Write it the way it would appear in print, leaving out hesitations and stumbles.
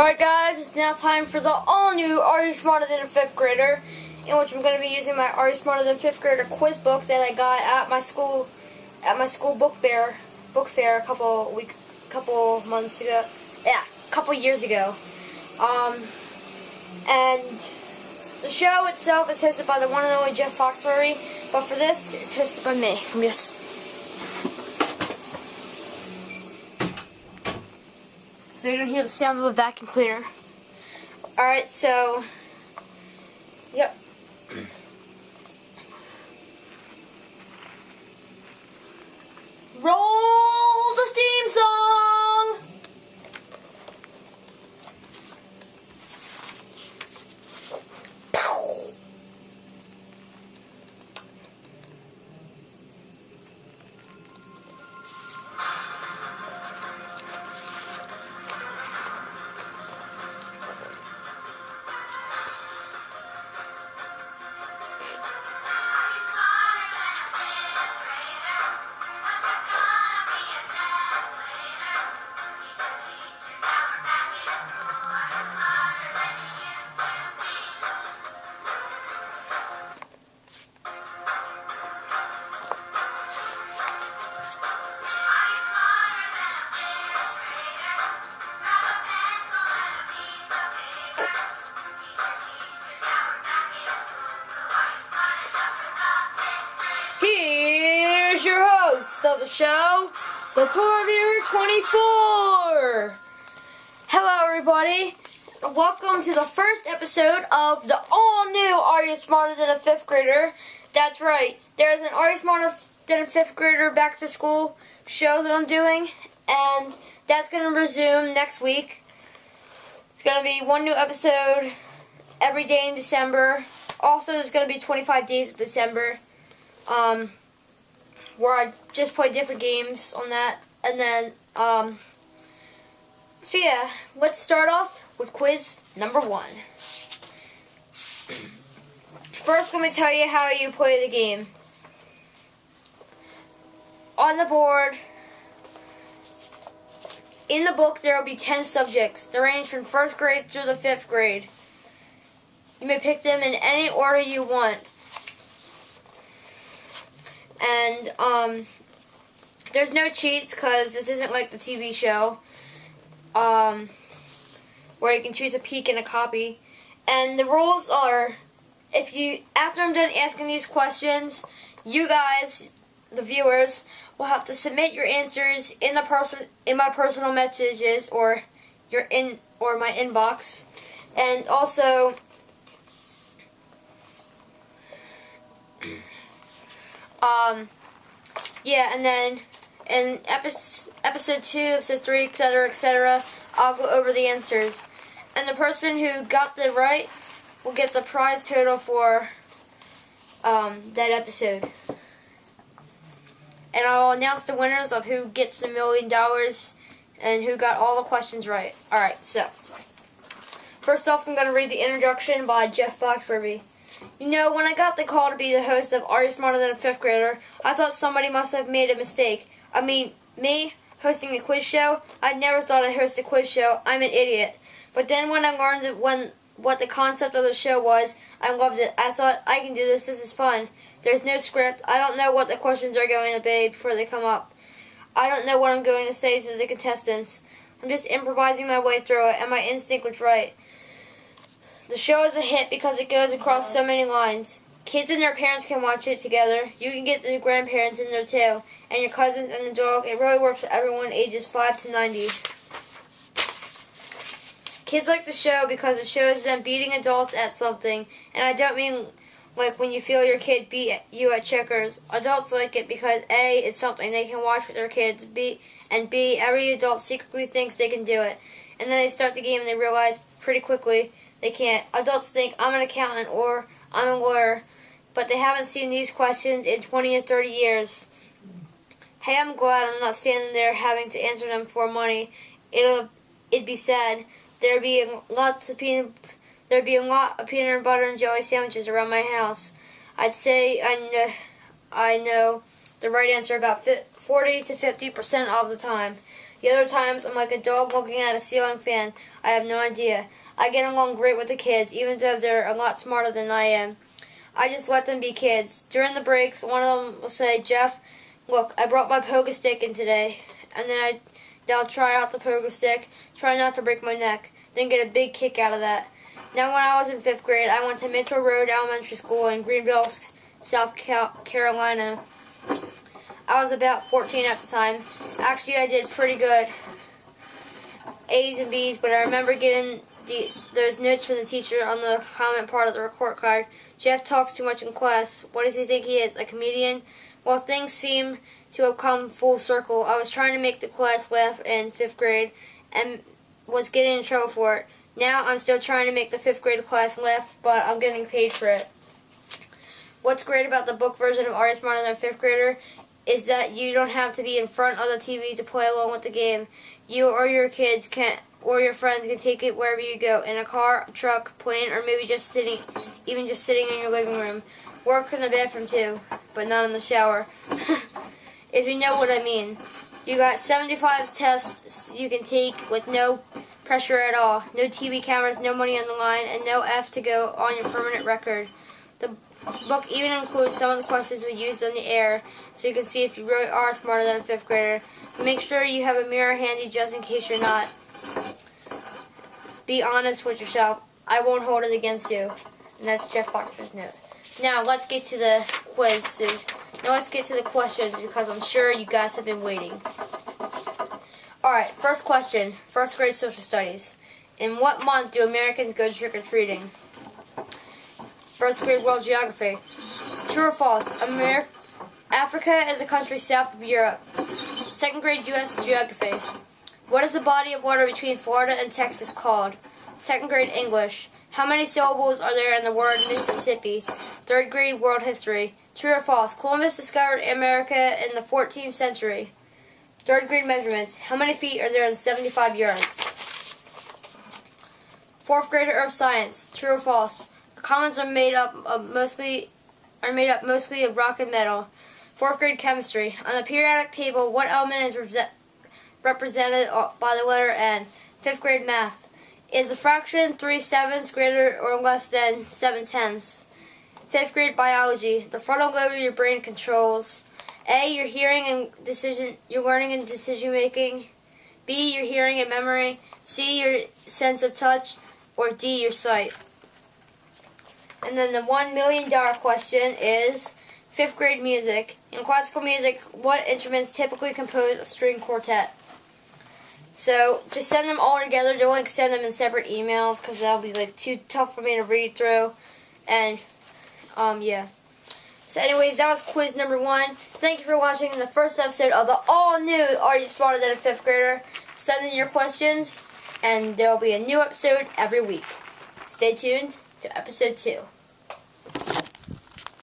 Alright guys, it's now time for the all-new Are You Smarter Than a 5th Grader, in which I'm going to be using my Are You Smarter Than a 5th Grader quiz book that I got at my school book fair a couple months ago. Yeah, a couple years ago. And the show itself is hosted by the one and only Jeff Foxworthy, but for this, it's hosted by me. So you don't hear the sound of a vacuum cleaner. Alright, so, yep. Roll the theme song! Here's your host of the show, the Tour Viewer 24. Hello everybody, welcome to the first episode of the all-new Are You Smarter Than a 5th Grader? That's right, there is an Are You Smarter Than a 5th Grader back to school show that I'm doing, and that's going to resume next week. It's going to be one new episode every day in December. Also, there's going to be 25 days of December. Where I just play different games on that, and then, so yeah, let's start off with quiz number 1. First, let me tell you how you play the game. On the board, in the book, there will be 10 subjects. They range from 1st grade through the 5th grade. You may pick them in any order you want. And, there's no cheats because this isn't like the TV show, where you can choose a peek and a copy. And the rules are, after I'm done asking these questions, you guys, the viewers, will have to submit your answers in my personal messages or my inbox. And also, yeah, and then in episode 2, episode 3, etc., I'll go over the answers. And the person who got the right will get the prize total for that episode. And I'll announce the winners of who gets the $1 million and who got all the questions right. Alright, so, first off, I'm going to read the introduction by Jeff Foxworthy. You know, when I got the call to be the host of Are You Smarter Than a 5th Grader, I thought somebody must have made a mistake. I mean, me, hosting a quiz show? I never thought I'd host a quiz show. I'm an idiot. But then when I learned what the concept of the show was, I loved it. I thought, I can do this. This is fun. There's no script. I don't know what the questions are going to be before they come up. I don't know what I'm going to say to the contestants. I'm just improvising my way through it, and my instinct was right. The show is a hit because it goes across so many lines. Kids and their parents can watch it together. You can get the grandparents in there too, and your cousins and the dog. It really works for everyone ages 5 to 90. Kids like the show because it shows them beating adults at something, and I don't mean like when you feel your kid beat you at checkers. Adults like it because A, it's something they can watch with their kids, B, every adult secretly thinks they can do it, and then they start the game and they realize pretty quickly they can't. Adults think, I'm an accountant or I'm a lawyer, but they haven't seen these questions in 20 or 30 years. Hey, I'm glad I'm not standing there having to answer them for money. It'd be sad. There'd be a lot of peanut butter and jelly sandwiches around my house. I'd say I know the right answer about 40 to 50% of the time. The other times, I'm like a dog looking at a ceiling fan. I have no idea. I get along great with the kids, even though they're a lot smarter than I am. I just let them be kids. During the breaks, one of them will say, Jeff, look, I brought my pogo stick in today. And then they'll try out the pogo stick, try not to break my neck, then get a big kick out of that. Now when I was in 5th grade, I went to Mitchell Road Elementary School in Greenville, South Carolina. I was about 14 at the time. Actually, I did pretty good. A's and B's, but I remember getting those notes from the teacher on the comment part of the report card. Jeff talks too much in class. What does he think he is, a comedian? Well, things seem to have come full circle. I was trying to make the class laugh in 5th grade and was getting in trouble for it. Now I'm still trying to make the 5th grade class laugh, but I'm getting paid for it. What's great about the book version of Are You Smarter Than a 5th Grader is that you don't have to be in front of the TV to play along with the game. You or your kids or your friends can take it wherever you go, in a car, truck, plane, or maybe just sitting in your living room. Work in the bathroom too, but not in the shower. If you know what I mean. You got 75 tests you can take with no pressure at all. No TV cameras, no money on the line, and no F to go on your permanent record. The book even includes some of the questions we used on the air, so you can see if you really are smarter than a 5th grader. Make sure you have a mirror handy just in case you're not. Be honest with yourself. I won't hold it against you. And that's Jeff Fox's note. Now let's get to the quizzes. Now let's get to the questions because I'm sure you guys have been waiting. Alright, first question. 1st grade social studies. In what month do Americans go trick-or-treating? 1st grade world geography. True or false? Africa is a country south of Europe. 2nd grade U.S. geography. What is the body of water between Florida and Texas called? 2nd grade English. How many syllables are there in the word Mississippi? 3rd grade world history. True or false? Columbus discovered America in the 14th century. 3rd grade measurements. How many feet are there in 75 yards? 4th grade earth science. True or false? The comets are made up mostly of rock and metal. 4th grade chemistry. On the periodic table, what element is represented by the letter N? 5th grade math. Is the fraction 3/7 greater or less than 7/10? 5th grade biology. The frontal lobe of your brain controls A, your hearing and your learning and decision making. B, your hearing and memory. C, your sense of touch. Or D, your sight. And then the $1 million question is 5th grade music. In classical music, what instruments typically compose a string quartet? So, just send them all together. Don't send them in separate emails because that'll be too tough for me to read through. And, yeah. So anyways, that was quiz number 1. Thank you for watching the first episode of the all-new Are You Smarter Than a 5th Grader? Send in your questions, and there will be a new episode every week. Stay tuned to episode 2.